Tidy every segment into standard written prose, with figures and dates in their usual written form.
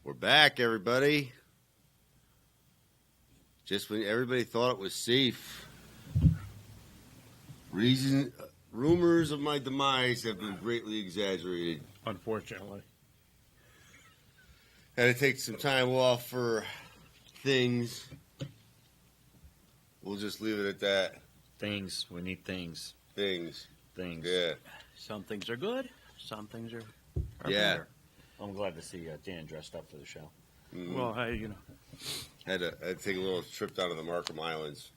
We're back, everybody. Just when everybody thought it was safe, rumors of my demise have been greatly exaggerated. Unfortunately. Had to take some time off for things. We'll just leave it at that. Things. We need things. Things. Yeah. Some things are good. Some things are Yeah. better. I'm glad to see Dan dressed up for the show. Mm. Well, hey, Had to take a little trip down to the Markham Islands.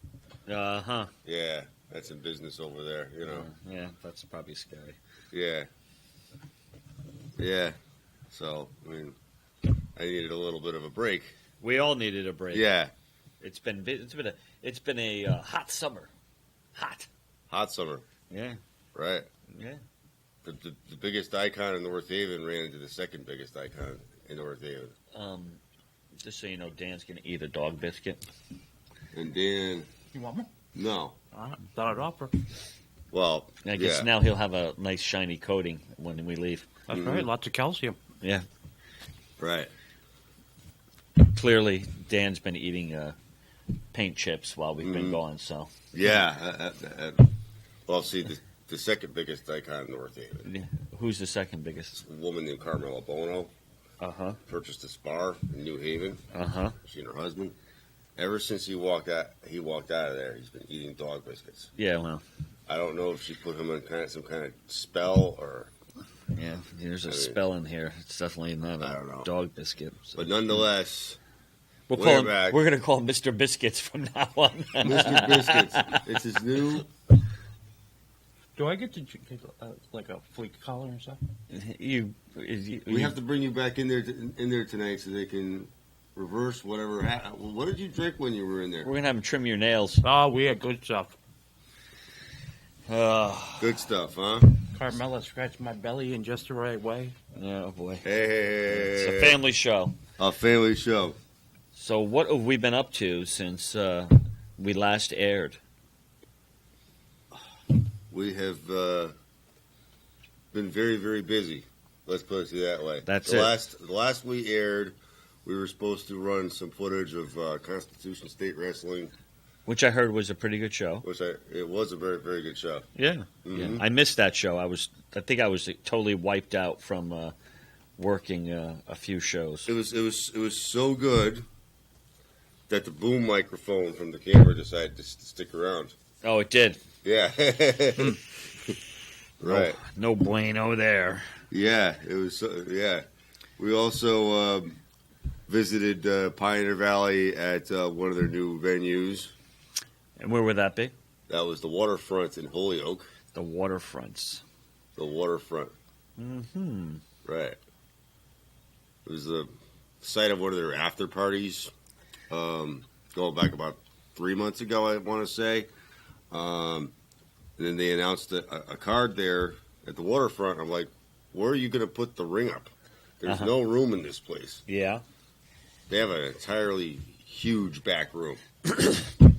Uh-huh. Yeah, that's some business over there, Yeah, that's probably scary. Yeah. So, I mean, I needed a little bit of a break. We all needed a break. Yeah. It's been a hot summer. Hot summer. Yeah. Right. Yeah. The biggest icon in North Haven ran into the second biggest icon in North Haven. Just so you know, Dan's gonna eat a dog biscuit. And Dan, you want one? no. I thought I'd offer. Well, I guess now he'll have a nice shiny coating when we leave. That's right. Lots of calcium. Yeah. Right. Clearly, Dan's been eating paint chips while we've been gone. So. Yeah. Well, see, the second biggest icon in North Haven. Yeah. Who's the second biggest? A woman named Carmela Bono. Purchased a spar in New Haven. She and her husband. Ever since he walked out of there, he's been eating dog biscuits. Yeah, well. I don't know if she put him on some kind of spell or. Yeah, there's a spell in here. It's definitely not a dog biscuit. So. But nonetheless, we're going to call him Mr. Biscuits from now on. Mr. Biscuits. It's his new. Do I get to get like a fleek collar or something? We have to bring you back in there tonight so they can reverse whatever happened. What did you drink when you were in there? We're going to have him trim your nails. Oh, we had good stuff. Good stuff, huh? Carmela scratched my belly in just the right way. Oh, boy. Hey. It's a family show. A family show. So what have we been up to since we last aired? We have been very, very busy. Let's put it that way. The last we aired, we were supposed to run some footage of Constitution State Wrestling. Which I heard was a pretty good show. It was a very, very good show. Yeah. Yeah. I missed that show. I think I was totally wiped out from working a few shows. It was so good that the boom microphone from the camera decided to stick around. Oh, it did. Yeah. Right. No bueno there. Yeah, it was. Yeah. We also visited Pioneer Valley at one of their new venues. And where would that be? That was the Waterfront in Holyoke. The Waterfronts. The Waterfront. Mm-hmm. Right. It was the site of one of their after parties, going back about 3 months ago, I want to say. And then they announced a card there at the Waterfront. I'm like, where are you going to put the ring up? There's no room in this place. Yeah. They have an entirely huge back room.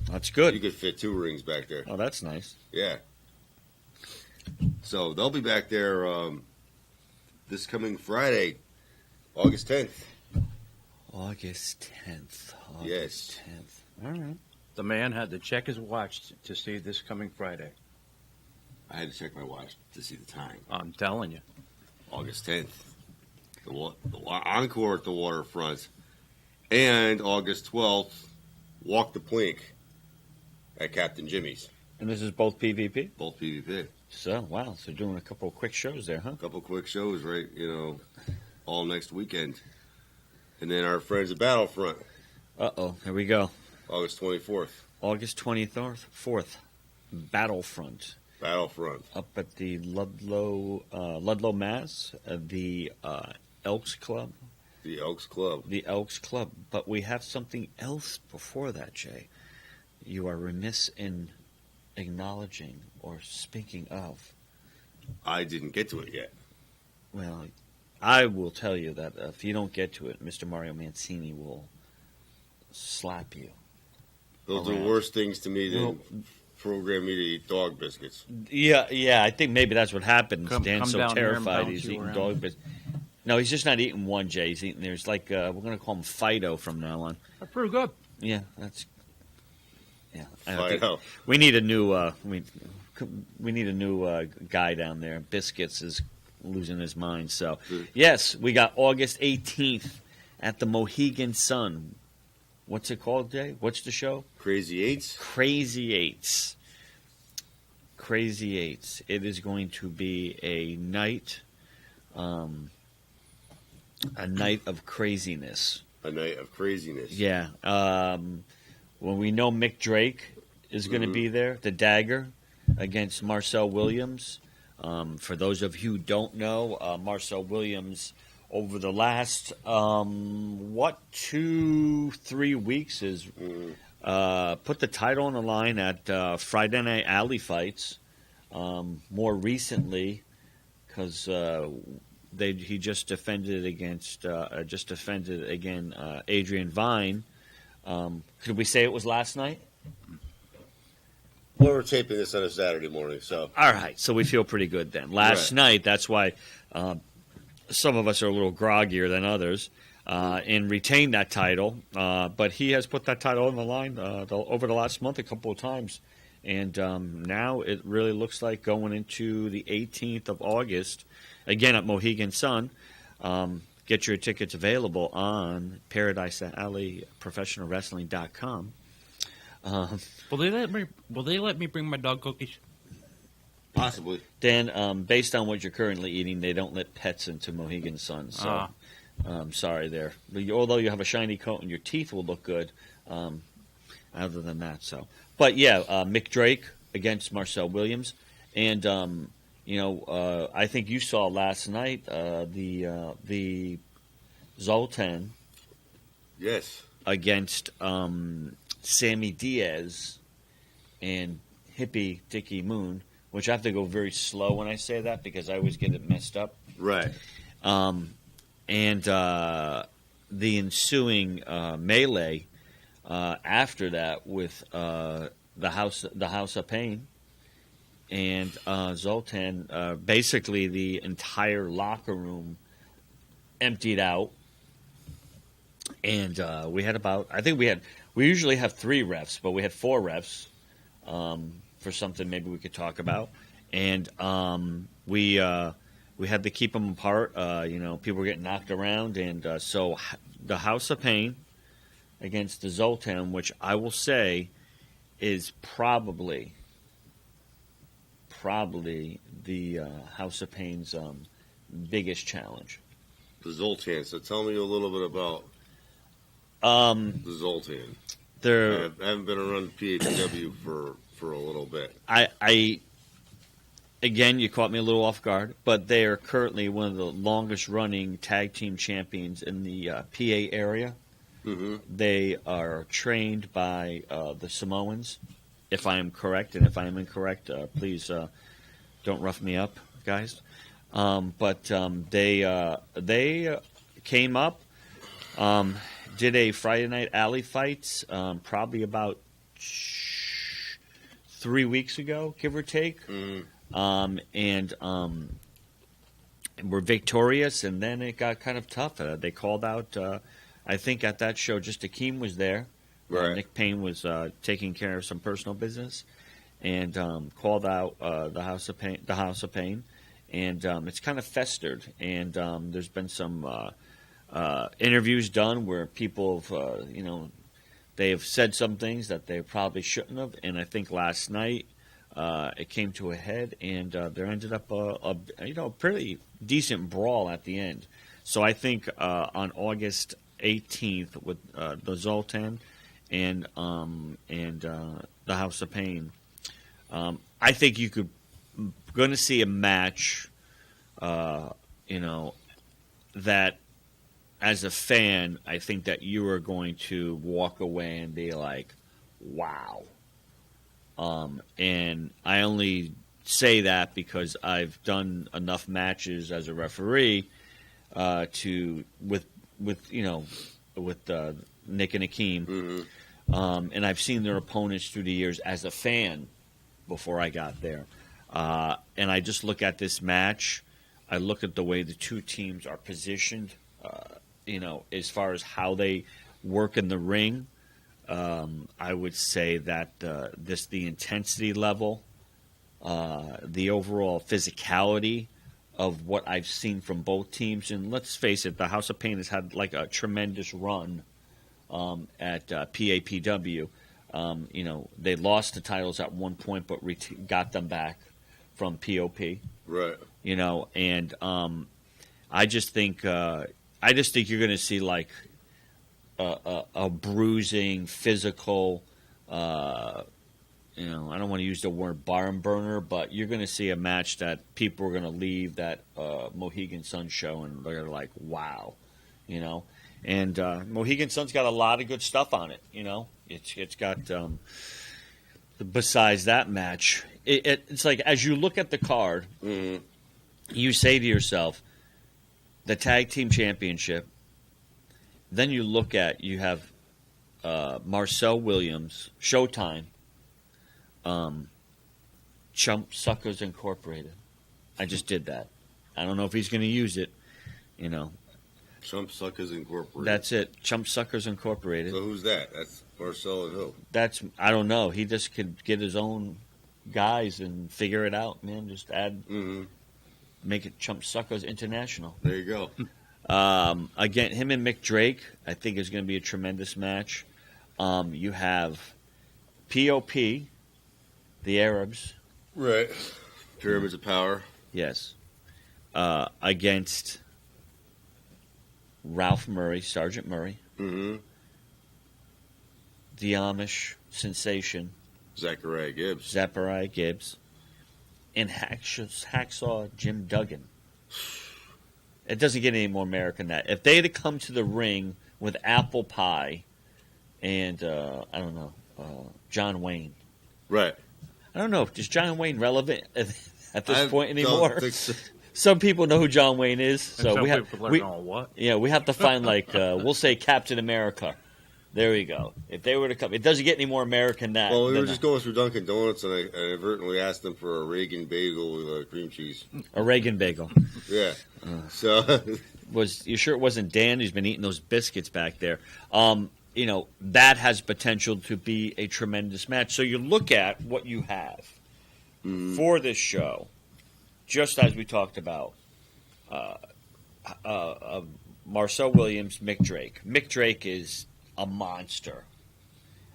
That's good. You could fit 2 rings back there. Oh, that's nice. Yeah. So they'll be back there this coming Friday, August 10th. August 10th. Yes. 10th. All right. The man had to check his watch to see this coming Friday. I had to check my watch to see the time. I'm telling you. August 10th. The Encore at the Waterfront. And August 12th, Walk the Plank at Captain Jimmy's. And this is both PvP? Both PvP. So, wow. So doing a couple of quick shows there, huh? A couple quick shows, right? All next weekend. And then our friends at Battlefront. Uh-oh. Here we go. August 24th. August 4th. Battlefront. Up at the Ludlow, Mass. The Elks Club. The Elks Club. The Elks Club. But we have something else before that, Jay. You are remiss in acknowledging or speaking of. I didn't get to it yet. Well, I will tell you that if you don't get to it, Mr. Mario Mancini will slap you. Those are worse things to me than program me to eat dog biscuits. Yeah, I think maybe that's what happened. Come Dan's so down here and terrified bounce he's you eating around. dog biscuits. No, he's just not eating one, Jay. He's eating. There's like we're going to call him Fido from now on. That's pretty good. Yeah, that's. Yeah, Fido. we need a new. We need a new guy down there. Biscuits is losing his mind. So, yes, we got August 18th at the Mohegan Sun. What's it called, Jay? What's the show? Crazy Eights. Crazy Eights. Crazy Eights. It is going to be a night of craziness. A night of craziness. Yeah. When we know Mick Drake is going to be there, the Dagger against Marcel Williams. For those of you who don't know, Marcel Williams, over the last 2-3 weeks, has put the title on the line at Friday Night Alley Fights. More recently, because he just defended against Adrian Vine. Could we say it was last night? Well, we're taping this on a Saturday morning, so. All right, so we feel pretty good then. Last night, that's why some of us are a little groggier than others, and retained that title. But he has put that title on the line over the last month a couple of times. And now it really looks like going into the 18th of August, again at Mohegan Sun. Get your tickets available on Paradise Alley ProfessionalWrestling.com. Will they let me bring my dog cookies? Possibly. Dan, based on what you're currently eating, they don't let pets into Mohegan Sun. So, sorry there. Although you have a shiny coat and your teeth will look good, other than that. So, but yeah, Mick Drake against Marcel Williams, and I think you saw last night the Zoltan. Yes. Against Sammy Diaz and Hippie Dickie Moon, which I have to go very slow when I say that because I always get it messed up. Right. And the ensuing melee after that with the House of Pain and Zoltan, basically the entire locker room emptied out. And we had we usually have 3 refs, but we had 4 refs for something maybe we could talk about. And we had to keep them apart. People were getting knocked around. And so the House of Pain against the Zoltan, which I will say is probably the House of Pain's biggest challenge. The Zoltan. So tell me a little bit about the Zoltan. I haven't been around PHW for a little bit. Again, you caught me a little off guard, but they are currently one of the longest running tag team champions in the PA area. Mm-hmm. They are trained by the Samoans, if I am correct, and if I am incorrect, please don't rough me up, guys. But they came up, did a Friday Night Alley Fights probably about 3 weeks ago, give or take. Mm. And were victorious, and then it got kind of tough. They called out, I think at that show, just Akeem was there. Right. Nick Payne was taking care of some personal business, and called out the House of Pain, and it's kind of festered. And there's been some interviews done where people have, they have said some things that they probably shouldn't have. And I think last night it came to a head, and there ended up a pretty decent brawl at the end. So I think on August 18th with the Zoltan and the House of Pain, I think you could going to see a match, that as a fan, I think that you are going to walk away and be like, wow. And I only say that because I've done enough matches as a referee with Nick and Akeem, Mm-hmm. and I've seen their opponents through the years as a fan before I got there. And I just look at this match. I look at the way the two teams are positioned, as far as how they work in the ring. I would say that the intensity level, the overall physicality of what I've seen from both teams, and let's face it, the House of Pain has had like a tremendous run at PAPW. They lost the titles at one point, but got them back from POP. Right. And I just think you're going to see like a bruising, physical. I don't want to use the word barn burner, but you're going to see a match that people are going to leave that Mohegan Sun show and they're like, wow, And Mohegan Sun's got a lot of good stuff on it. It's got. Besides that match, it's like as you look at the card, you say to yourself, the tag team championship. Then you have Marcel Williams, Showtime, Chump Suckers Incorporated. I just did that. I don't know if he's going to use it. Chump Suckers Incorporated. That's it. Chump Suckers Incorporated. So who's that? That's Marcel and who? I don't know. He just could get his own guys and figure it out, man. Just add, make it Chump Suckers International. There you go. Again, him and Mick Drake, I think is going to be a tremendous match. You have POP, the Arabs. Right. Pyramids of Power. Yes. Against Ralph Murray, Sergeant Murray. Mm-hmm. The Amish Sensation. Zachariah Gibbs. And Hacksaw Jim Duggan. It doesn't get any more American than that. If they had to come to the ring with apple pie and, John Wayne. Right. I don't know. Is John Wayne relevant at this point anymore? Don't think so. Some people know who John Wayne is. So and we have people are going, what? Yeah, we have to find we'll say Captain America. There we go. If they were to come, it doesn't get any more American than that. Well, we were just going through Dunkin' Donuts, and I inadvertently asked them for a Reagan bagel with cream cheese. A Reagan bagel. Yeah. So you sure it wasn't Dan who's been eating those biscuits back there? That has potential to be a tremendous match. So you look at what you have for this show, just as we talked about. Marcel Williams, Mick Drake. Mick Drake is a monster.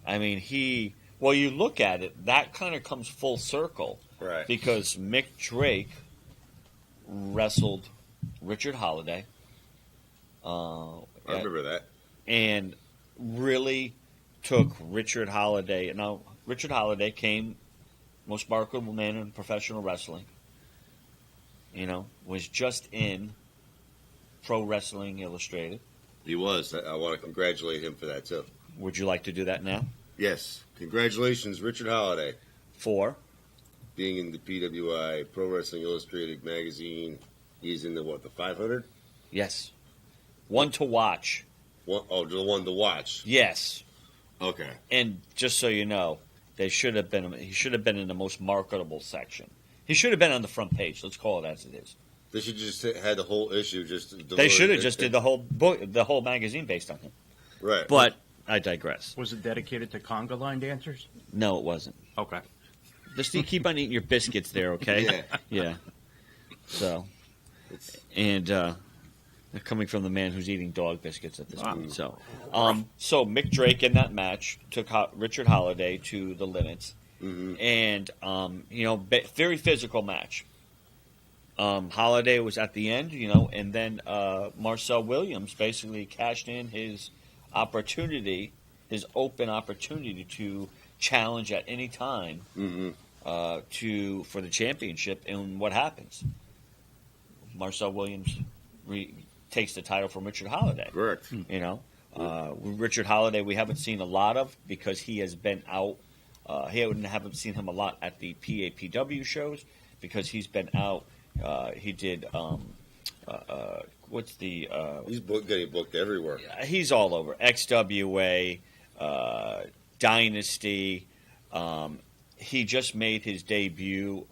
I mean, you look at it, that kind of comes full circle. Right. Because Mick Drake wrestled Richard Holiday. I remember that. And really took Richard Holiday. Now, Richard Holiday came most marketable man in professional wrestling. Was just in Pro Wrestling Illustrated. He was. I want to congratulate him for that, too. Would you like to do that now? Yes. Congratulations, Richard Holiday. For? Being in the PWI, Pro Wrestling Illustrated magazine. He's in the 500? Yes. One to watch. The one to watch. Yes. Okay. And just so you know, he should have been in the most marketable section. He should have been on the front page. Let's call it as it is. They should just had the whole issue They should have just did the whole book, the whole magazine based on him. Right. But I digress. Was it dedicated to conga line dancers? No, it wasn't. Okay. Just keep on eating your biscuits there, okay? Yeah. Yeah. So, coming from the man who's eating dog biscuits at this point. So Mick Drake in that match took Richard Holiday to the limits, and very physical match. Holiday was at the end, and then Marcel Williams basically cashed in his opportunity, his open opportunity to challenge at any time for the championship. And what happens? Marcel Williams takes the title from Richard Holiday. Correct. Richard Holiday we haven't seen a lot of because he has been out. Haven't seen him a lot at the PAPW shows because he's been out. He did. What's the? He's getting booked everywhere. He's all over. XWA, Dynasty. He just made his debut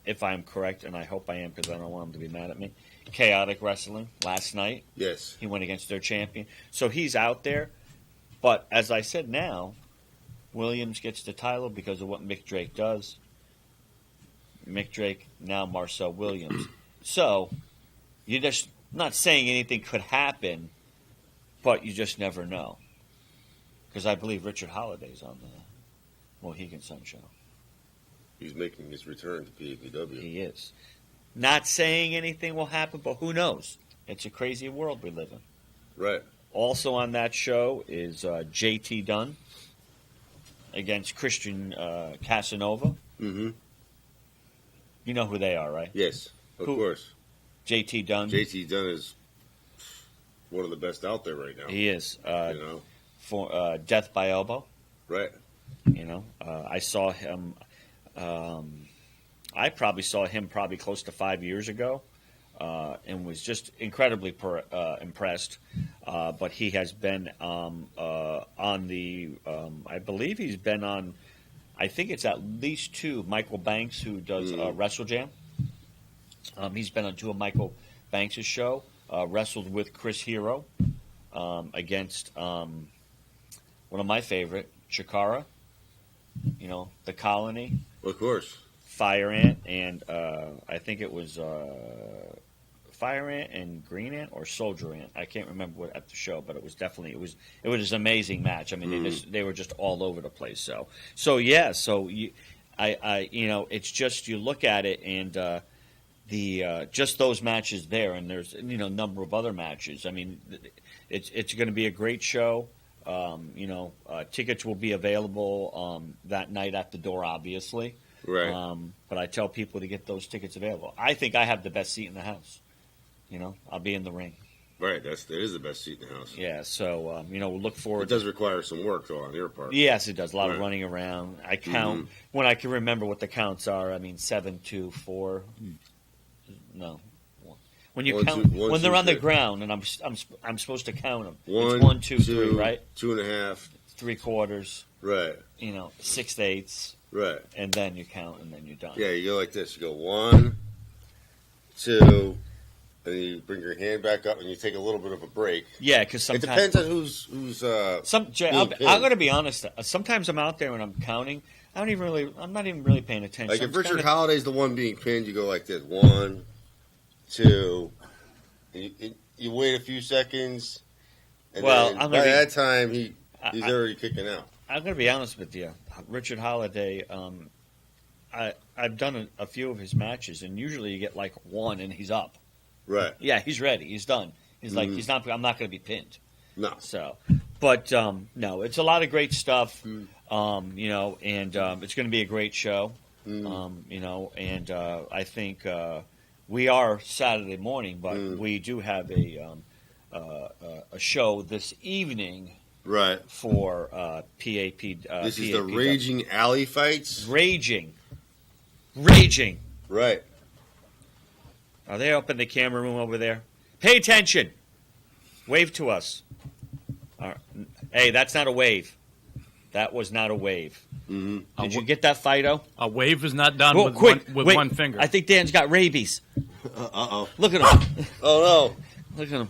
if I'm correct, and I hope I am because I don't want him to be mad at me. Chaotic Wrestling last night. Yes. He went against their champion. So he's out there. But as I said now, Williams gets the title because of what Mick Drake does. Mick Drake, now Marcel Williams. So you're just not saying anything could happen, but you just never know. Because I believe Richard Holliday's on the Mohegan Sun show. He's making his return to PAPW. He is. Not saying anything will happen, but who knows? It's a crazy world we live in. Right. Also on that show is JT Dunn against Christian Casanova. Mm-hmm. You know who they are, right? Yes, of Who? course. JT Dunn. JT Dunn is one of the best out there right now. He is. You know? For Death by Elbow. Right. You know, I saw him. I probably saw him probably close to 5 years ago, and was just incredibly impressed. But he has been on the. I believe he's been on. I think it's at least two. Michael Banks, who does Wrestle Jam. He's been on two of Michael Banks' show. Wrestled with Chris Hero against one of my favorite, Chikara. You know, the Colony. Of course. Fire Ant, and I think it was Fire Ant and Green Ant or Soldier Ant. I can't remember what at the show, but it was definitely it was an amazing match. I mean, they were just all over the place. So yeah. So I you know, it's just you look at it and the just those matches there, and there's a number of other matches. I mean, it's going to be a great show. Tickets will be available that night at the door, obviously. Right. But I tell people to get those tickets available. I think I have the best seat in the house. I'll be in the ring. Right. That is the best seat in the house. Yeah. So we'll look forward. It does require some work though on your part. Yes, it does. A lot of running around. I count when I can remember what the counts are. I mean, 7, 2, 4. No. When you count, when they're on the ground, and I'm supposed to count them. It's 1, 2, 3, right? 2.5, 3/4. Right. 6/8. Right. And then you count, and then you're done. Yeah, you go like this. You go 1, 2, and you bring your hand back up, and you take a little bit of a break. Yeah, because sometimes it depends on who's. I'm going to be honest. Sometimes I'm out there and I'm counting. I'm not even really paying attention. Like if Richard Holliday's the one being pinned, you go like this: 1, 2. You wait a few secones, and then by that time he's already kicking out. I'm going to be honest with you, Richard Holliday. I've done a few of his matches, and usually you get like 1, and he's up. Right. Yeah, he's ready. He's done. He's like he's not. I'm not going to be pinned. No. So, but no, it's a lot of great stuff. And it's going to be a great show. And I think we are Saturday morning, but we do have a show this evening. Right. For PAP. This is the Raging Alley Fights? Raging. Right. Are they up in the camera room over there? Pay attention. Wave to us. Hey, that's not a wave. That was not a wave. Mm-hmm. Did you get that, Fido? A wave is not done with one finger. I think Dan's got rabies. Uh-oh. Look at him. Oh, no. Look at him.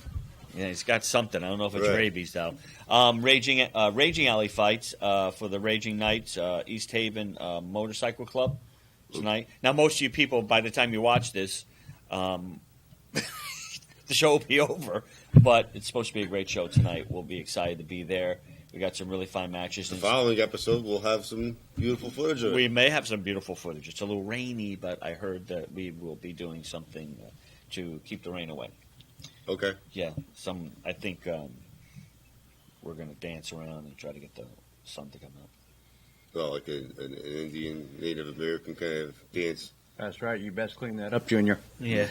Yeah, he's got something. I don't know if it's rabies, though. Raging Alley Fights for the Raging Knights, East Haven Motorcycle Club tonight. Now, most of you people, by the time you watch this, the show will be over. But it's supposed to be a great show tonight. We'll be excited to be there. We got some really fine matches. The following episode, we'll have some beautiful footage of it. We may have some beautiful footage. It's a little rainy, but I heard that we will be doing something to keep the rain away. Okay. Yeah, I think we're going to dance around and try to get the sun to come out. Oh, like an Indian, Native American kind of dance. That's right. You best clean that up, Junior. Yeah.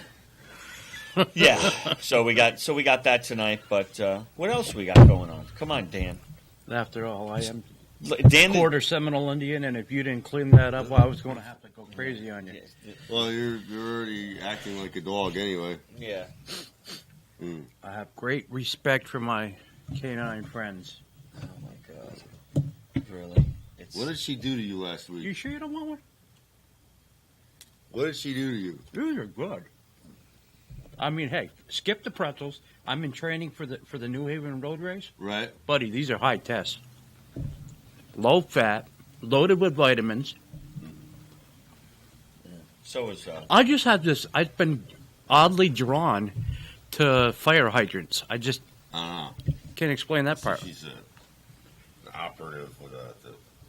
Yeah. So we got that tonight. But what else we got going on? Come on, Dan. After all, I am Dan quarter Seminole Indian, and if you didn't clean that up, well, I was going to have to go crazy on you. Well, you're already acting like a dog anyway. Yeah. I have great respect for my canine friends. Oh my God! Really? What did she do to you last week? You sure you don't want one? What did she do to you? These are good. I mean, hey, skip the pretzels. I'm in training for the New Haven Road Race. Right. Buddy, these are high tests. Low fat, loaded with vitamins. So is I just have this. I've been oddly drawn to fire hydrants. I just can't explain that part. She's an operative with the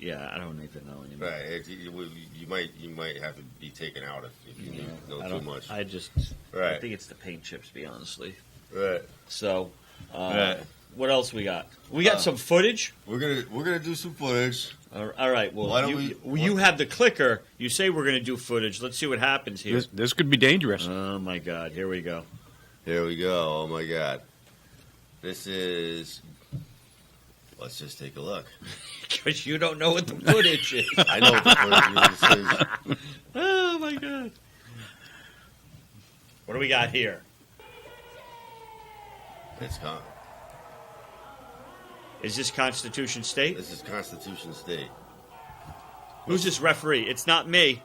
yeah. I don't even know anymore. right. You might have to be taken out if you know too much. I just Right. I think it's the paint chips, to be honestly. Right. So, Right. what else we got? We got some footage. We're gonna do some footage. All right. Well, Why don't you have the clicker. You say we're going to do footage. Let's see what happens here. This could be dangerous. Oh my God! Here we go. Here we go. Oh my God. This is. Let's just take a look. Because you don't know what the footage is. I know what the footage is. Oh my God! What do we got here? It's gone. Is this Constitution State? This is Constitution State. Who's this referee? It's not me.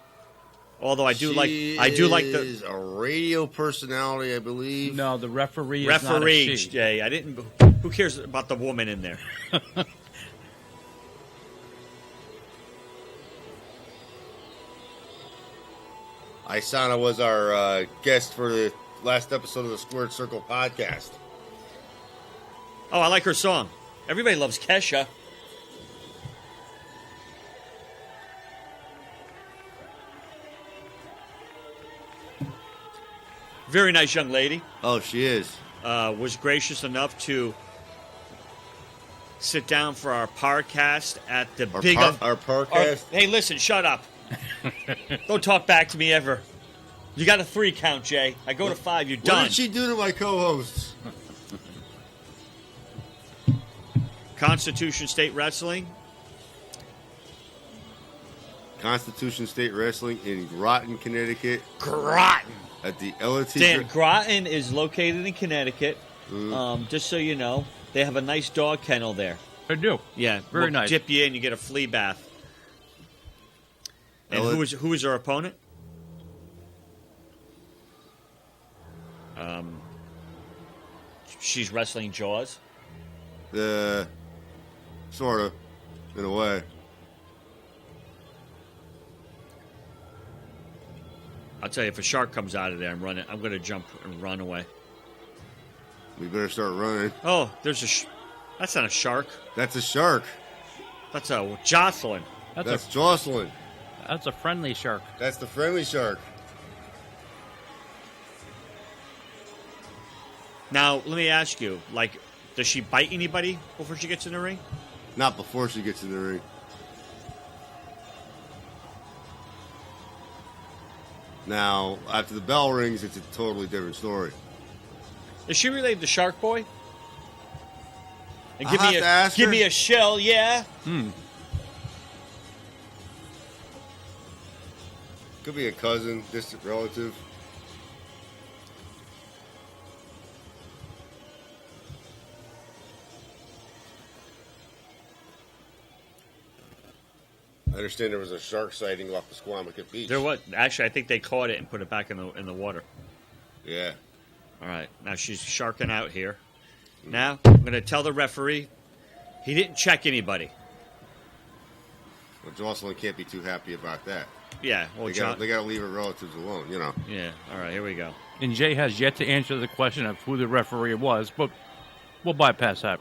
Although I do like She the is a radio personality, I believe. No, the referee is not a referee. she. Jay, I didn't. Who cares about the woman in there? Isana was our guest for the last episode of the Squared Circle podcast. Oh, I like her song. Everybody loves Kesha. Very nice young lady. Oh, she is. Was gracious enough to sit down for our podcast at the big. Our podcast. Hey, listen, shut up. Don't talk back to me ever. You got a 3 count, Jay. I go to 5. You're What done. did she do to my co-hosts? Constitution State Wrestling. Constitution State Wrestling in Groton, Connecticut. Groton. At the LT. Dan, Groton is located in Connecticut. Just so you know, they have a nice dog kennel there. I do. Yeah, Very we'll nice. Dip you in, you get a flea bath. And who is our opponent? She's wrestling Jaws. Sort of, in a way. I'll tell you, if a shark comes out of there, I'm going to jump and run away. We better start running. Oh, there's that's not a shark. That's a shark. That's a Jawsolyn. That's Jawsolyn. That's a friendly shark. That's the friendly shark. Now, let me ask you, does she bite anybody before she gets in the ring? Not before she gets in the ring. Now, after the bell rings, it's a totally different story. Is she related to Shark Boy? And I'll have to ask give her. me a shell, yeah. Could be a cousin, distant relative. I understand there was a shark sighting off the Squamicut Beach. There was actually. I think they caught it and put it back in the water. Yeah. All right. Now she's sharking out here. Now I'm going to tell the referee he didn't check anybody. Well, Jawsolyn can't be too happy about that. Yeah. Well, They got to leave her relatives alone, you know. Yeah. All right. Here we go. And Jay has yet to answer the question of who the referee was, but we'll bypass that.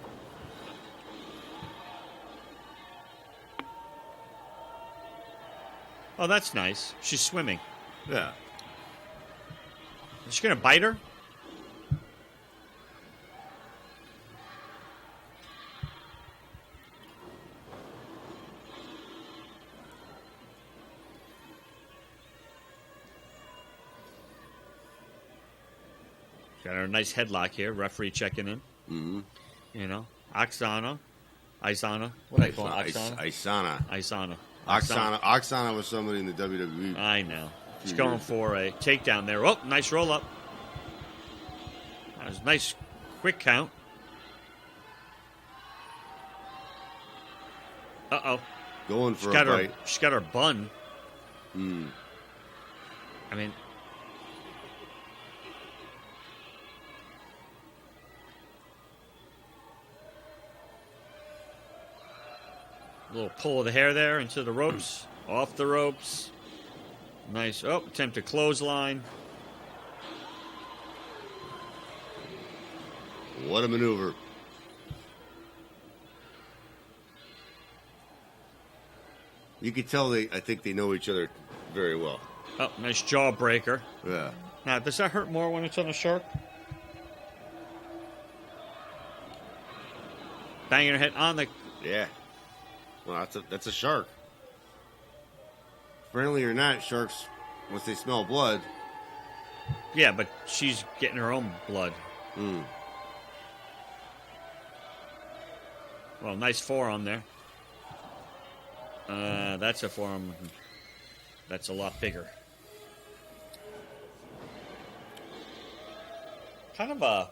Oh, that's nice. She's swimming. Yeah. Is she going to bite her? Got her nice headlock here. Referee checking in. Mm-hmm. You know, Isana. What do I call it? Isana. Isana. Oksana was somebody in the WWE. I know. She's going for a takedown there. Oh, nice roll up. That was a nice quick count. Uh-oh. Going for a fight. She's got her bun. I mean, a little pull of the hair there into the ropes, off the ropes. Nice. Oh, attempted clothesline. What a maneuver. You could tell I think they know each other very well. Oh, nice jawbreaker. Yeah. Now, does that hurt more when it's on a shark? Banging her head on the... Yeah. Well, that's a shark. Friendly or not, sharks, once they smell blood. Yeah, but she's getting her own blood. Mm. Well, nice forearm there. That's a forearm that's a lot bigger. Kind of a,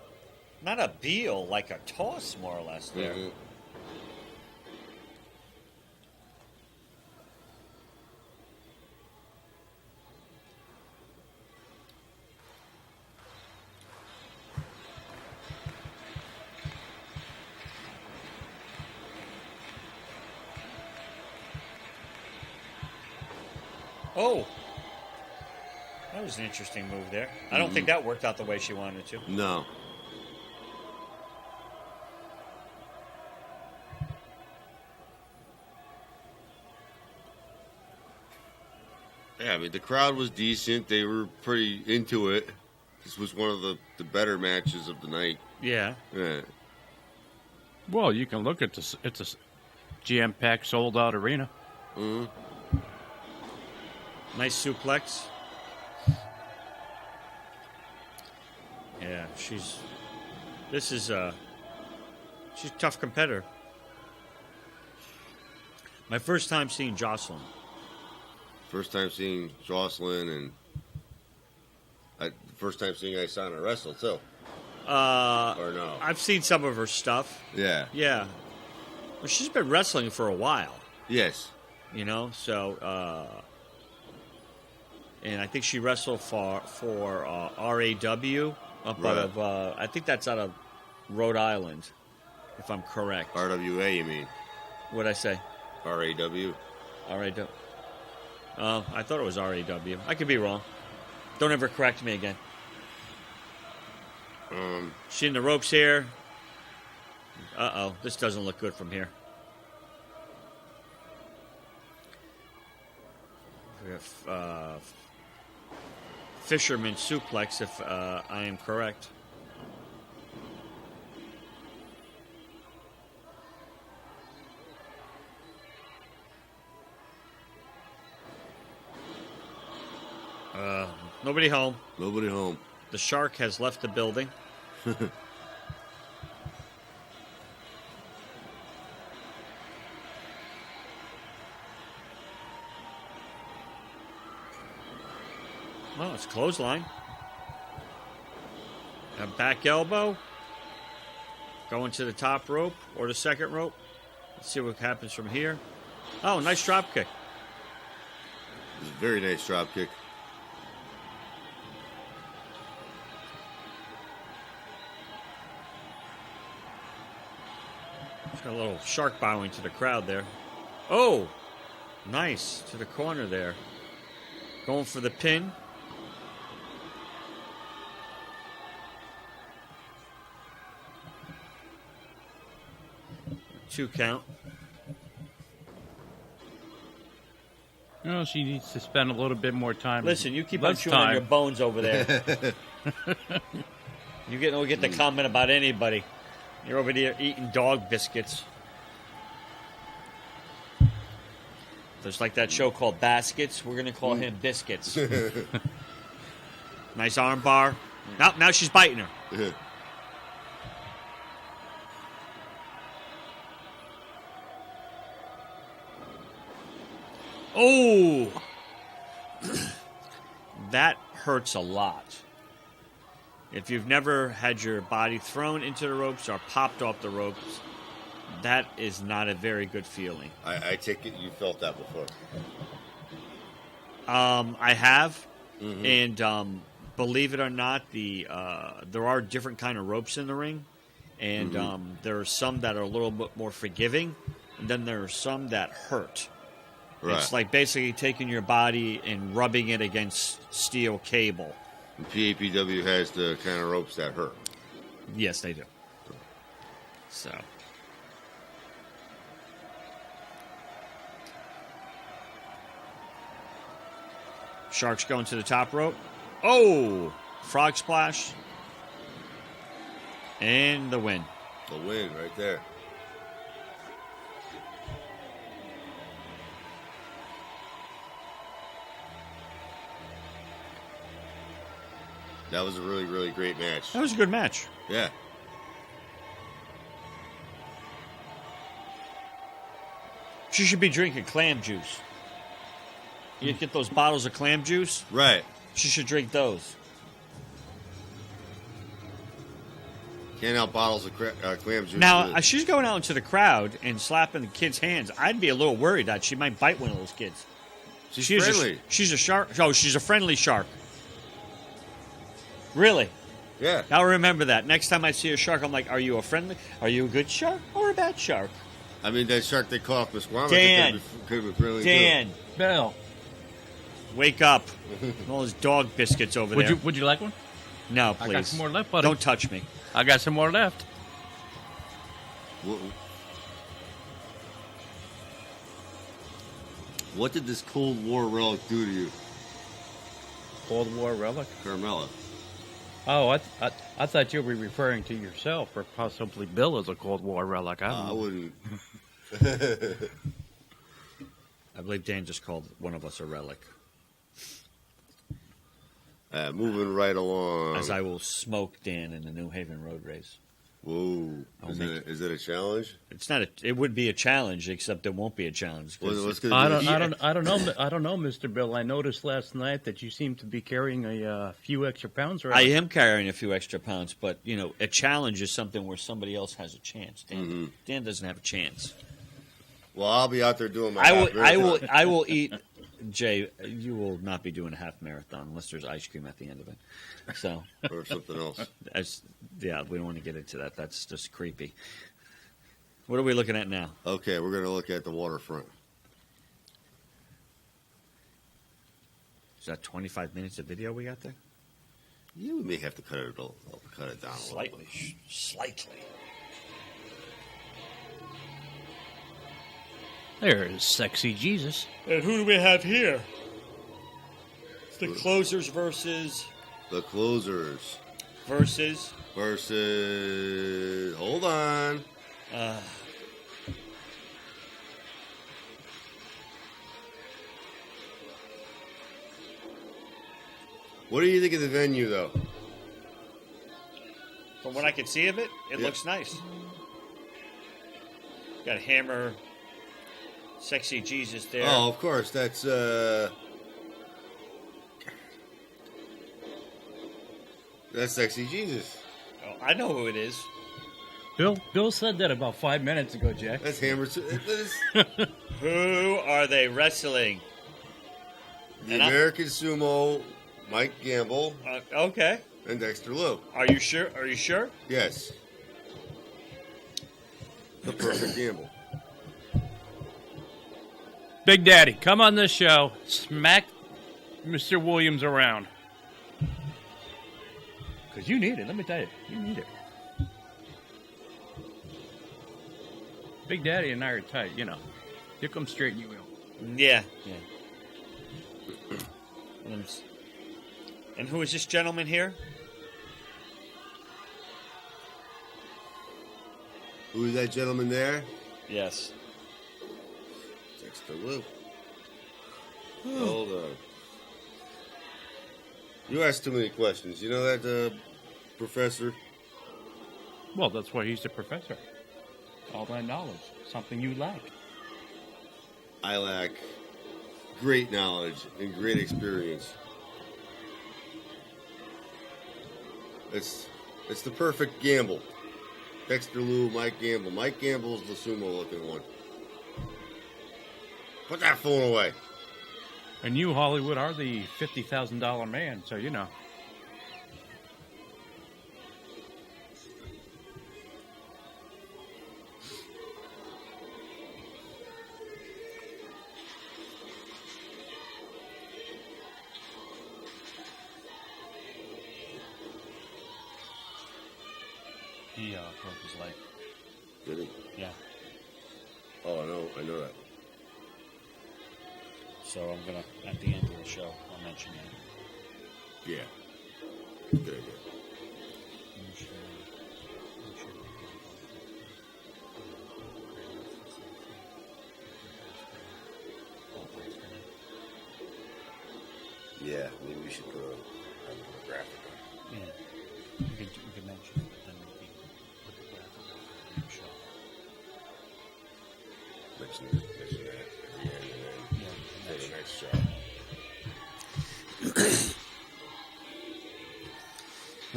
not a heel, like a toss, more or less there. Mm-hmm. Oh, that was an interesting move there. I don't think that worked out the way she wanted to. No. Yeah, I mean, the crowd was decent. They were pretty into it. This was one of the better matches of the night. Yeah. Yeah. Well, you can look at this. It's a jam-packed, sold-out arena. Mm-hmm. Nice suplex. Yeah, she's she's a tough competitor. My first time seeing Jawsolyn. First time seeing Jawsolyn and first time seeing Isana wrestle too. Or no? I've seen some of her stuff. Yeah. Yeah. Well, she's been wrestling for a while. Yes. You know, so and I think she wrestled for RAW up Right. out of I think that's out of Rhode Island, if I'm correct. RWA, you mean? What'd I say? RAW. RAW. I thought it was RAW. I could be wrong. Don't ever correct me again. She in the ropes here. Uh-oh, this doesn't look good from here. We have, fisherman suplex, if I am correct. Nobody home. Nobody home. The shark has left the building. Well, it's clothesline. A back elbow. Going to the top rope or the second rope. Let's see what happens from here. Oh, nice drop kick. It was a very nice drop kick. Got a little shark bowing to the crowd there. Oh, nice to the corner there. Going for the pin. Two count. No, she needs to spend a little bit more time. Listen, you keep on chewing on your bones over there. You get the comment about anybody. You're over there eating dog biscuits. There's like that show called Baskets. We're going to call him Biscuits. Nice arm bar. Now she's biting her. Oh! That hurts a lot. If you've never had your body thrown into the ropes or popped off the ropes, that is not a very good feeling. I take it you felt that before. I have. And believe it or not, there are different kind of ropes in the ring, and there are some that are a little bit more forgiving, and then there are some that hurt. Right. It's like basically taking your body and rubbing it against steel cable. And PAPW has the kind of ropes that hurt. Yes, they do. So. Sharks going to the top rope. Oh! Frog splash. And the win. The win right there. That was a really, really great match. That was a good match. Yeah. She should be drinking clam juice. You get those bottles of clam juice? Right. She should drink those. Can't out bottles of clam juice. Now, she's going out into the crowd and slapping the kids' hands. I'd be a little worried that she might bite one of those kids. She's friendly. She's a shark. Oh, she's a friendly shark. Really? Yeah. I'll remember that. Next time I see a shark, I'm like, are you a good shark or a bad shark? I mean, that shark they caught off Musquama Dan. could have been friendly Dan. Bill, Wake up. All those dog biscuits over there. would you like one? No, please. I got some more left, buddy. Don't touch me. I got some more left. too. What did this Cold War relic do to you, Cold War relic? Carmella? Oh, I thought you were referring to yourself, or possibly Bill as a Cold War relic. I don't I know. wouldn't. I believe Dan just called one of us a relic. Moving right along. As I will smoke Dan in the New Haven Road Race. Whoa. Is it a challenge? It's not. It would be a challenge, except it won't be a challenge. 'Cause What's I gonna be don't know, Mr. Bill. I noticed last night that you seem to be carrying a few extra pounds. I am carrying a few extra pounds, but a challenge is something where somebody else has a chance. Dan doesn't have a chance. Well, I'll be out there doing my. I will eat. Jay, you will not be doing a half marathon unless there's ice cream at the end of it. So, or something else. we don't want to get into that. That's just creepy. What are we looking at now? Okay, we're going to look at the waterfront. Is that 25 minutes of video we got there? You may have to cut it down a little Slightly. bit. Slightly. There's sexy Jesus. And who do we have here? It's the closers versus. The closers Versus. Hold on. What do you think of the venue, though? From what I can see of it, it looks nice. Got Hammer, Sexy Jesus there. Oh, of course. That's Sexy Jesus. Oh, I know who it is. Bill said that about 5 minutes ago, Jack. That's Hammer. Who are they wrestling? The American Sumo, Mike Gamble, Okay. and Dexter Lou. Are you sure? Are you sure? Yes. The perfect gamble. Big Daddy, come on this show. Smack Mr. Williams around. Because you need it. Let me tell you. You need it. Big Daddy and I are tight, You come straight and you will. Yeah. And who is this gentleman here? Who's that gentleman there? Yes. Dexter Lou. Hold on. You ask too many questions. You know that, Professor? Well, that's why he's the professor. All that knowledge. Something you lack. I lack great knowledge and great experience. It's the perfect gamble. Dexter Lou, Mike Gamble. Mike Gamble's the sumo-looking one. Put that phone away. And you, Hollywood, are the $50,000 man, so you know. He broke his leg. Did he? Yeah. Oh, I know that. So I'm gonna, at the end of the show, I'll mention that. Yeah. Good idea. Yeah, maybe we should put a graphic on. Yeah. We could mention it, but then we can put the graphic on the show. Mention that at the end, and then for the next show.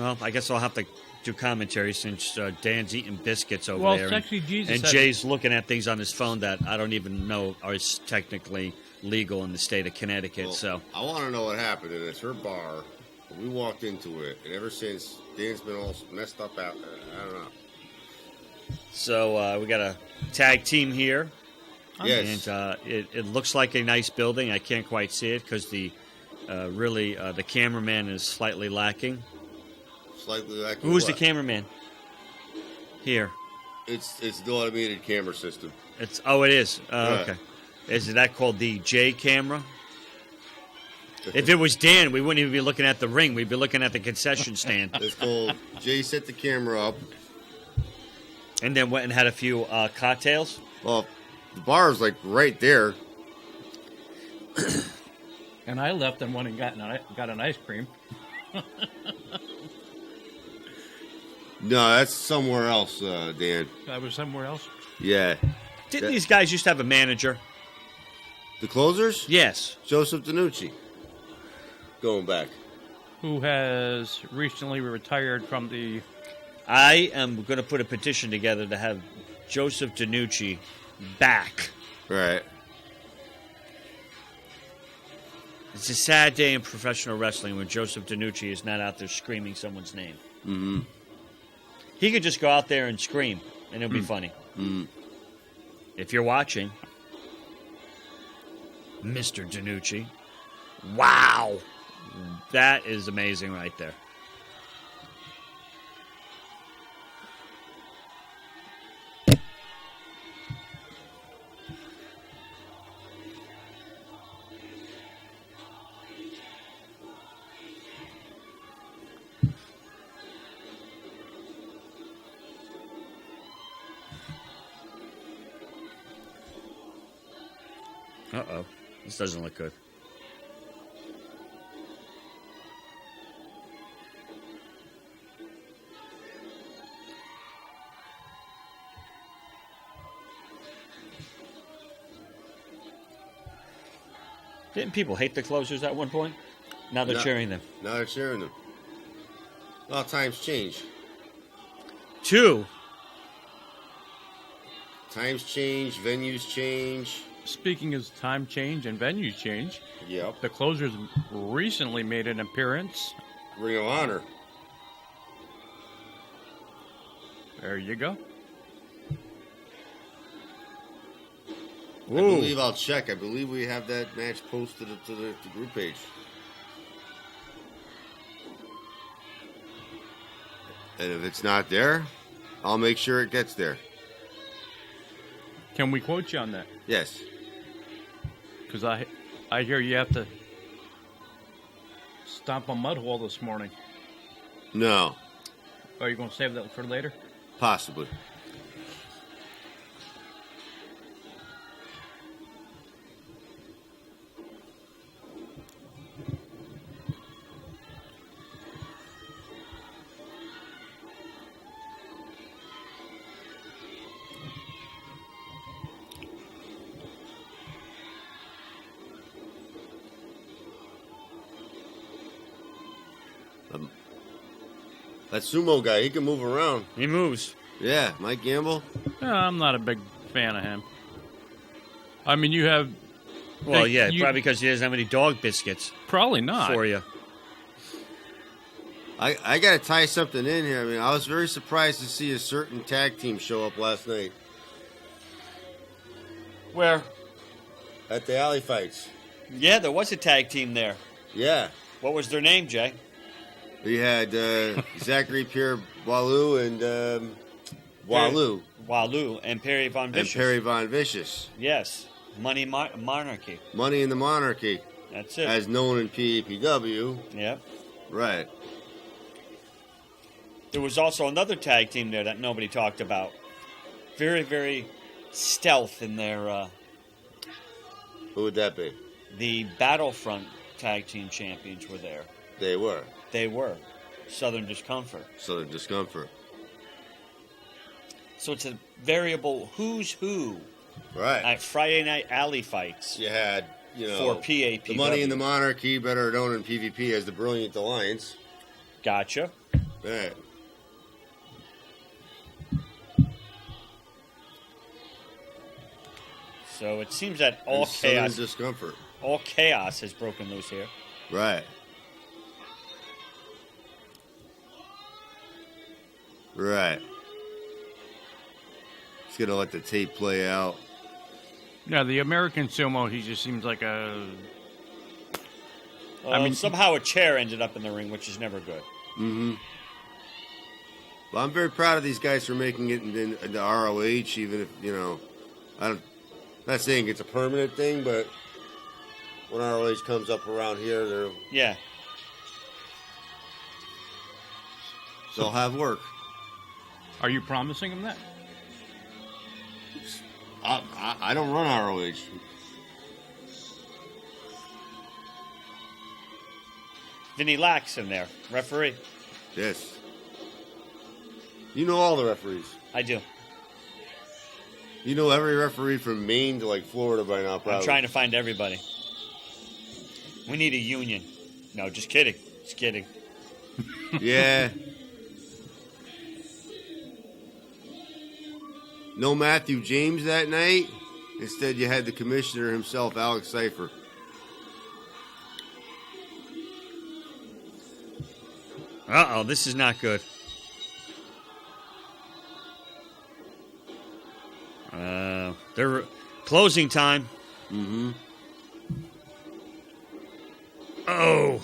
Well, I guess I'll have to do commentary since Dan's eating biscuits over Well, there. Sexy Jesus and said- Jay's looking at things on his phone that I don't even know are technically legal in the state of Connecticut. Well, So I want to know what happened, and it's her bar. We walked into it, and ever since, Dan's been all messed up out there. I don't know. So we got a tag team here. Yes. And it looks like a nice building. I can't quite see it because the cameraman is slightly lacking. Slightly like Who's the what? cameraman? Here. It's the automated camera system. It is. Yeah. Okay. Is that called the J camera? If it was Dan, we wouldn't even be looking at the ring. We'd be looking at the concession stand. It's called Jay set the camera up. And then went and had a few cocktails. Well, the bar is like right there. And I left and went and got an ice cream. No, that's somewhere else, Dan. I was somewhere else. Yeah. Didn't these guys used to have a manager? The closers? Yes. Joseph DiNucci. Going back. Who has recently retired from the... I am going to put a petition together to have Joseph DiNucci back. Right. It's a sad day in professional wrestling when Joseph DiNucci is not out there screaming someone's name. Mm-hmm. He could just go out there and scream, and it'll be funny. Mm-hmm. If you're watching, Mr. DiNucci, wow! That is amazing right there. Uh-oh. This doesn't look good. Didn't people hate the closers at one point? Now they're cheering them. Now they're cheering them. Well, times change. Two. Times change, venues change. Speaking of time change and venue change, Yep. the closers recently made an appearance. Ring of Honor. There you go. I believe I'll check. I believe we have that match posted to the group page. And if it's not there, I'll make sure it gets there. Can we quote you on that? Yes. Because I hear you have to stomp a mud hole this morning. No. Are you going to save that for later? Possibly. That sumo guy, he can move around. He moves. Yeah, Mike Gamble. I'm not a big fan of him. I mean, you have Well, Hey, yeah, you- probably because he doesn't have any dog biscuits Probably not. for you. I got to tie something in here. I mean, I was very surprised to see a certain tag team show up last night Where? at the alley fights. Yeah, there was a tag team there. Yeah. What was their name, Jay? We had Zachary Pierre Walou and Walou Walou and Perry Von and Vicious. Perry Von Vicious. Yes. Monarchy. Money in the Monarchy, That's it. as known in PAPW. Yep. Right. There was also another tag team there that nobody talked about. Very, very stealth in their Who would that be? the Battlefront tag team champions were there. They were. They were Southern Discomfort. Southern Discomfort. So it's a variable who's who Right. at Friday Night Alley Fights You had, for PAPW. the Money in the Monarchy, better known in PvP as the Brilliant Alliance. Gotcha. Right. So it seems that And all Southern chaos, Discomfort. has broken loose here. Right. Right. Just gonna let the tape play out. Yeah, the American Sumo, he just seems like a. I mean, somehow a chair ended up in the ring, which is never good. Mm-hmm. Well, I'm very proud of these guys for making it into ROH, even if, I'm not saying it's a permanent thing, but when ROH comes up around here, Yeah. they'll have work. Are you promising him that? I don't run ROH. Vinny Lax in there, referee. Yes. You know all the referees. I do. You know every referee from Maine to Florida by now, probably. I'm trying to find everybody. We need a union. No, just kidding. Just kidding. Yeah. No Matthew James that night. Instead, you had the commissioner himself, Alex Cipher. Uh-oh, this is not good. They're closing time. Mm-hmm. Oh.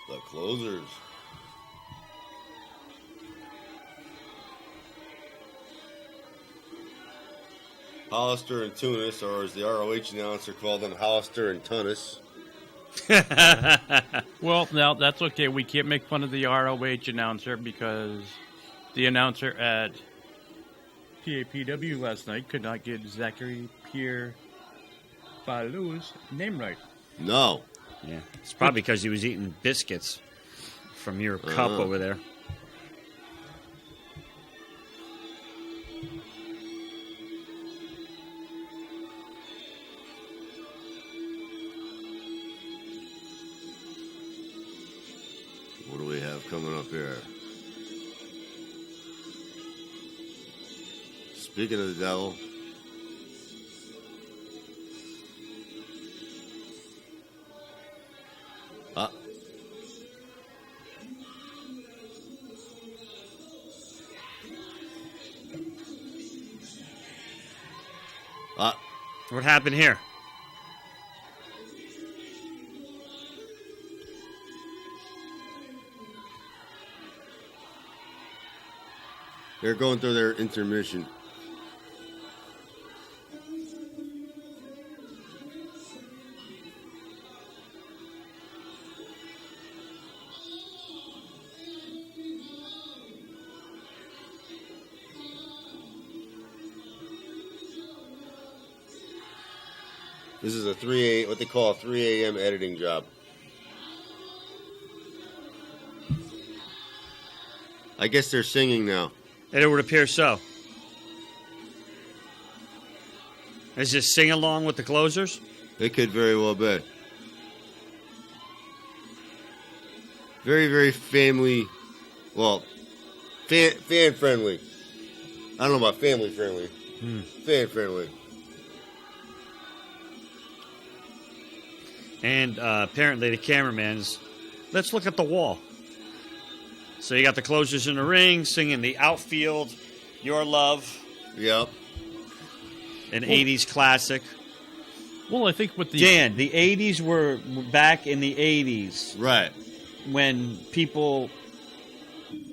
The closers. Hollister and Tunis, or as the ROH announcer called them, Hollister and Tunis. Well, now that's okay. We can't make fun of the ROH announcer because the announcer at PAPW last night could not get Zachary Pierre Balou's name right. No. Yeah, it's probably because he was eating biscuits from your cup over there. What do we have coming up here? Speaking of the devil. What happened here? They're going through their intermission. This is what they call a 3 a.m. editing job. I guess they're singing now. It would appear so. Is this sing along with the closers? It could very well be. Very, very family. Well, fan friendly. I don't know about family friendly. Fan friendly. And apparently the cameraman's, let's look at the wall. So you got the closers in the ring singing the outfield, Your Love, Yep. an 80s classic. Well, I think with the Dan, the 80s were back in the 80s Right. when people,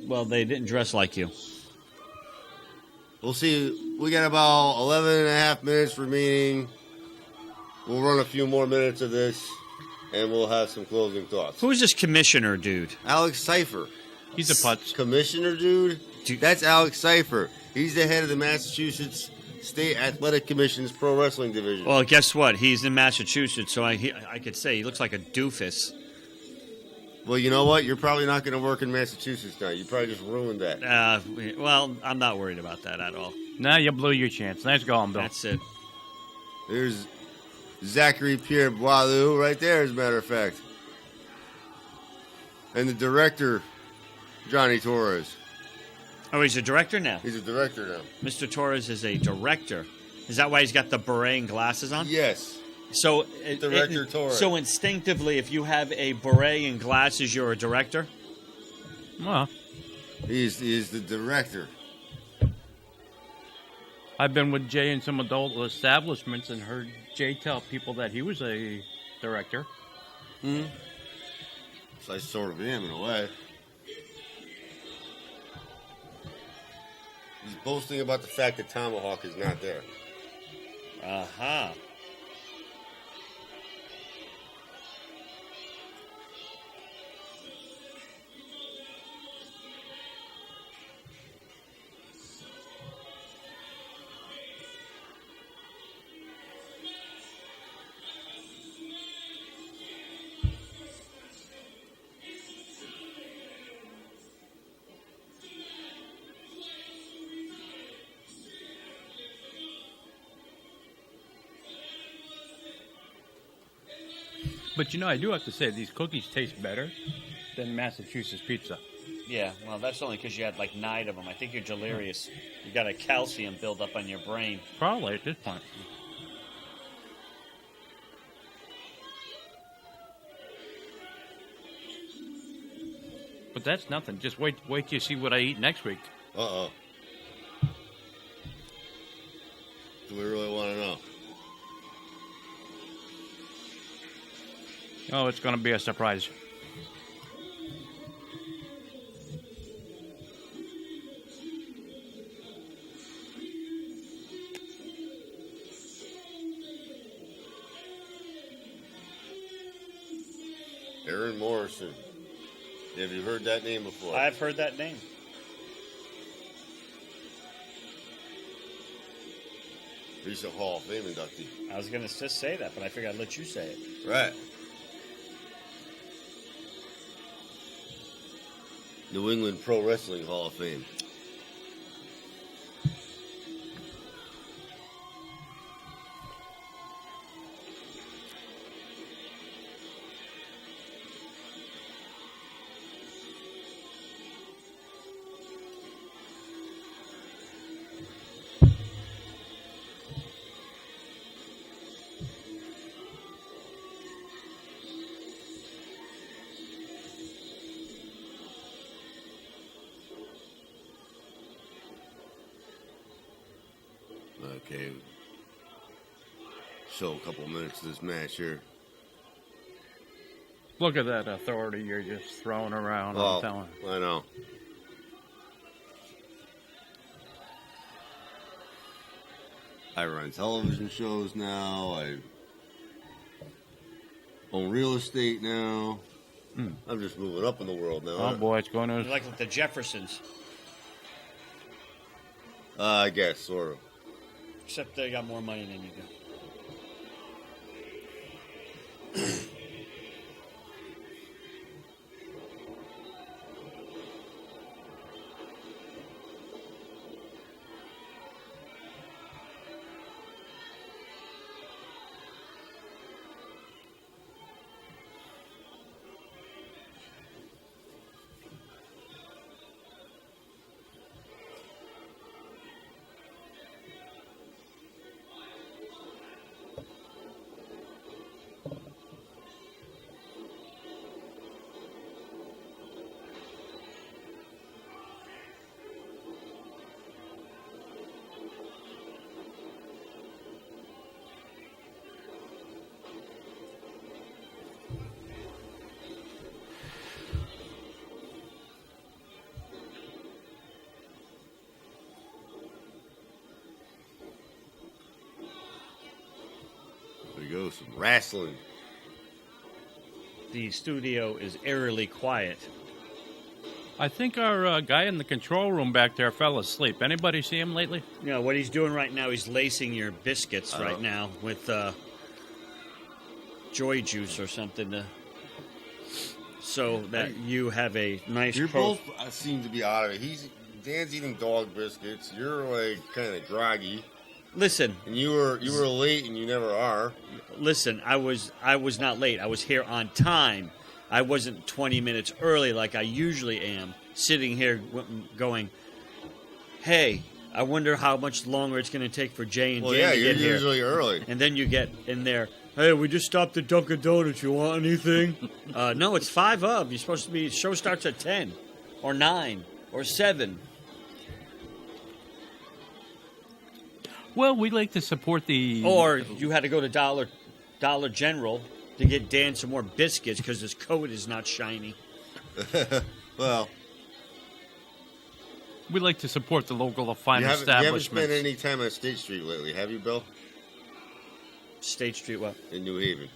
well, they didn't dress like you. We'll see. We got about 11 and a half minutes remaining. We'll run a few more minutes of this, and we'll have some closing thoughts. Who's this commissioner dude? Alex Cipher. he's a putz. Commissioner, dude? That's Alex Cipher. He's the head of the Massachusetts State Athletic Commission's Pro Wrestling Division. Well, guess what? He's in Massachusetts, so I could say he looks like a doofus. Well, you know what? You're probably not going to work in Massachusetts now. You probably just ruined that. Well, I'm not worried about that at all. Nah, you blew your chance. Nice going, Bill. That's it. There's Zachary Pierre Boileau right there, as a matter of fact. And the director, Johnny Torres. Oh, he's a director now. He's a director now. Mr. Torres is a director. Is that why he's got the beret and glasses on? Yes. So, Director Torres. So instinctively, if you have a beret and glasses, you're a director? Well, He's the director. I've been with Jay in some adult establishments and heard Jay tell people that he was a director. So I sort of am in a way. He's boasting about the fact that Tomahawk is not there. Aha. But you know, I do have to say these cookies taste better than Massachusetts pizza. Yeah, well, that's only because you had like 9 of them. I think you're delirious. You got a calcium buildup on your brain. Probably at this point. But that's nothing. Just wait till you see what I eat next week. Uh-oh. Do we really want to know? Oh, it's going to be a surprise. Aaron Morrison. Have you heard that name before? I've heard that name. He's a Hall of Fame inductee. I was going to just say that, but I figured I'd let you say it. Right. New England Pro Wrestling Hall of Fame. Okay. Show a couple minutes of this match here. Look at that authority you're just throwing around. Oh, I'm telling you. I know. I run television shows now. I own real estate now. I'm just moving up in the world now. Oh boy, it's going You're to. like the Jeffersons, I guess, sort of. except they got more money than you do. Show some wrestling. The studio is eerily quiet. I think our guy in the control room back there fell asleep. Anybody see him lately? You know, what he's doing right now, he's lacing your biscuits right now with joy juice or something so that you have a nice... You both seem to be out of it. Dan's eating dog biscuits. You're like kind of groggy. Listen. And you were late and you never are. Listen, I was not late. I was here on time. I wasn't 20 minutes early like I usually am, sitting here going, hey, I wonder how much longer it's going to take for Jay and Dan to get here. Well, yeah, you're usually early. And then you get in there, hey, we just stopped at Dunkin' Donuts. You want anything? No, it's 5 of. You're supposed to be, show starts at 10 or 9 or 7. Well, we like to support the... Or you had to go to Dollar General to get Dan some more biscuits because his coat is not shiny. Well, we like to support the local fine establishments. You haven't spent any time on State Street lately, have you, Bill? State Street what? In New Haven.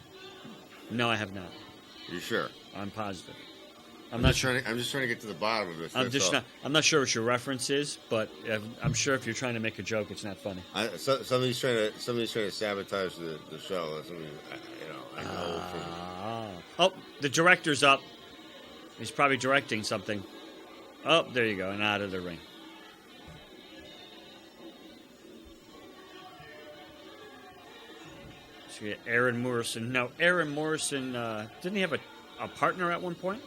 No, I have not. You sure? I'm positive. I'm just trying to get to the bottom of this. I'm not sure what your reference is, but I'm sure if you're trying to make a joke, it's not funny. Somebody's trying to sabotage the show. I know. Oh, the director's up. He's probably directing something. Oh, there you go, and out of the ring. So we get Aaron Morrison. No, Aaron Morrison didn't he have a partner at one point?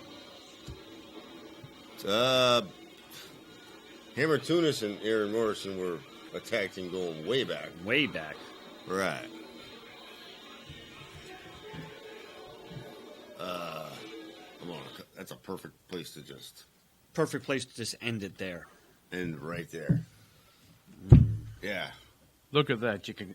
Hammer Tunis and Aaron Morrison were a tag team going way back. Way back. Right. That's a perfect place to just... Perfect place to just end it there. End right there. Yeah. Look at that. You can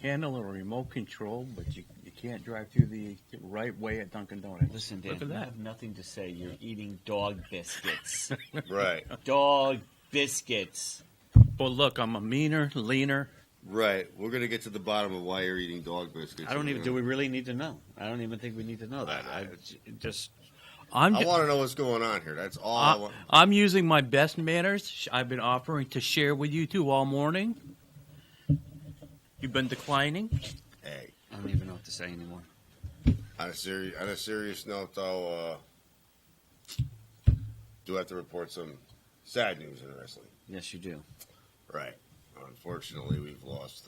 handle a remote control, but you can't drive through the right way at Dunkin' Donuts. Listen, Dan, look at you that. have nothing to say. You're eating dog biscuits. Right. Dog biscuits. Well, look, I'm a meaner, leaner. Right. We're going to get to the bottom of why you're eating dog biscuits. Do we really need to know? I don't even think we need to know that. I want to know what's going on here. That's all I want. I'm using my best manners. I've been offering to share with you two all morning. You've been declining. Hey, I don't even know what to say anymore. On a serious note, though, do have to report some sad news in wrestling. Yes, you do. Right. Unfortunately, we've lost.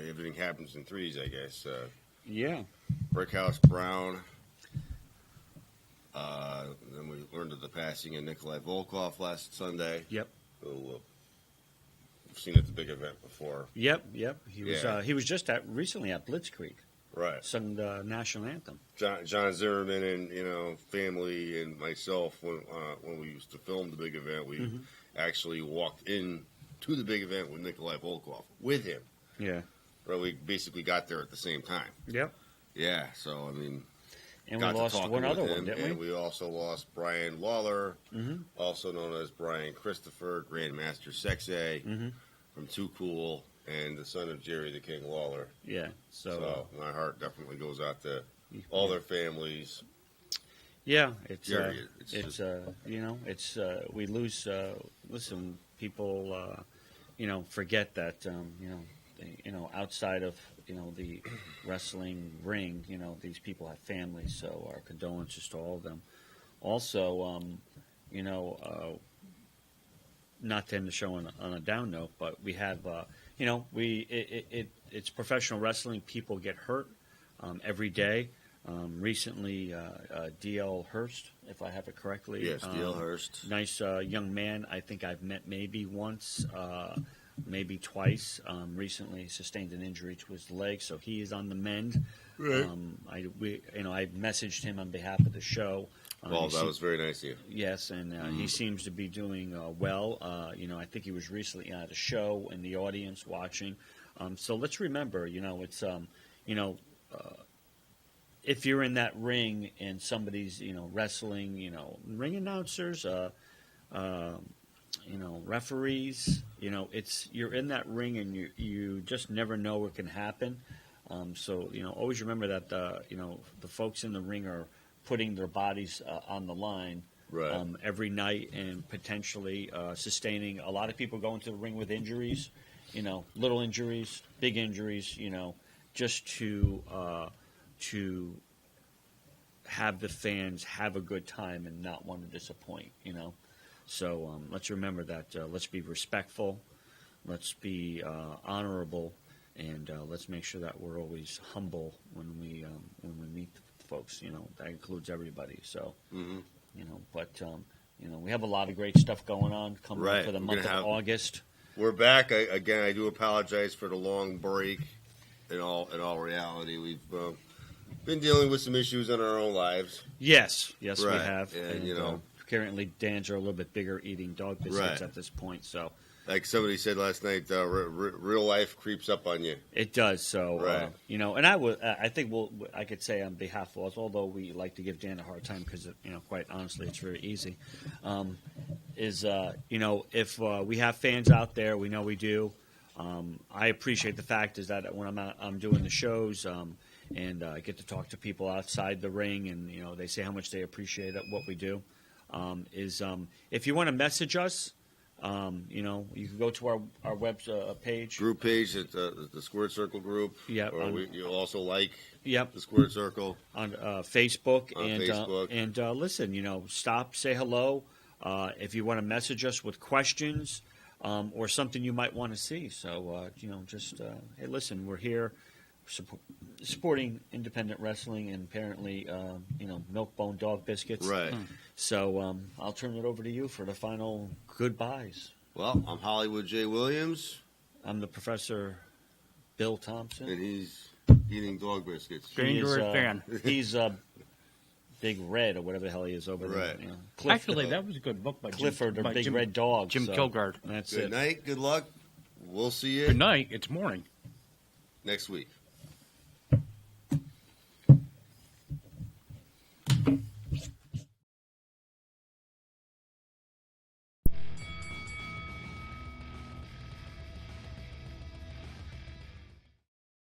Everything happens in threes, I guess. Yeah. Brickhouse Brown. Then we learned of the passing of Nikolai Volkov last Sunday. Yep. Who we've seen at the big event before. Yep. He was just recently at Blitzkrieg. Right. Sung the national anthem. John Zimmerman and family and myself when we used to film the big event, we actually walked in to the big event with Nikolai Volkov with him. Yeah. Right. We basically got there at the same time. Yep. Yeah. So I mean. And we lost one other one, didn't we? And we also lost Brian Lawler, also known as Brian Christopher, Grandmaster Sexay, from Too Cool, and the son of Jerry the King Lawler. Yeah. So my heart definitely goes out to all their families. Yeah, we lose. Listen, people, forget that, outside of the wrestling ring, these people have families, so our condolences to all of them. Also, not to end the show on a down note, but we have, it's professional wrestling. People get hurt every day. Recently, D.L. Hurst, if I have it correctly. Yes, D.L. Hurst. Nice young man. I think I've met maybe once. Maybe twice. Recently sustained an injury to his leg, so he is on the mend. Right. I messaged him on behalf of the show. That was very nice of you. Yes, and he seems to be doing well. I think he was recently at a show in the audience watching. So let's remember, it's if you're in that ring and somebody's wrestling, ring announcers, referees, you're in that ring and you just never know what can happen. So always remember that the folks in the ring are putting their bodies on the line Right. every night and potentially sustaining. A lot of people go into the ring with injuries, little injuries, big injuries, just to have the fans have a good time and not want to disappoint. So let's remember that. Let's be respectful. Let's be honorable, and let's make sure that we're always humble when we meet folks. That includes everybody. So, but we have a lot of great stuff going on coming up Right. for the We're month gonna of have- August. We're back again. I do apologize for the long break. In all reality, we've been dealing with some issues in our own lives. Yes, we Right. have. And, currently Dan's are a little bit bigger eating dog biscuits Right. at this point. So Like somebody said last night, real life creeps up on you. it does. So Right. and I think I could say on behalf of us, although we like to give Dan a hard time because quite honestly, it's very easy. If we have fans out there, we know we do. I appreciate the fact is that when I'm doing the shows, and I get to talk to people outside the ring, and they say how much they appreciate what we do. If you want to message us, you can go to our web page. Group page at the Squared Circle group. Yep, Or you also like Yep, the Squared Circle. on Facebook. On and Facebook. And listen, stop, say hello. If you want to message us with questions or something you might want to see. So, hey, listen, we're here supporting independent wrestling and apparently, Milk-Bone Dog Biscuits. Right. So I'll turn it over to you for the final goodbyes. Well, I'm Hollywood J. Williams, I'm the Professor Bill Thompson. and he's eating dog biscuits. Dangerous Dan. He's Big Red or whatever the hell he is over Right. there. Actually, that was a good book by Clifford or by Big Red Dog. Jim so Kilgard. That's Good it. night. Good luck. We'll see you Good night. It's morning. next week.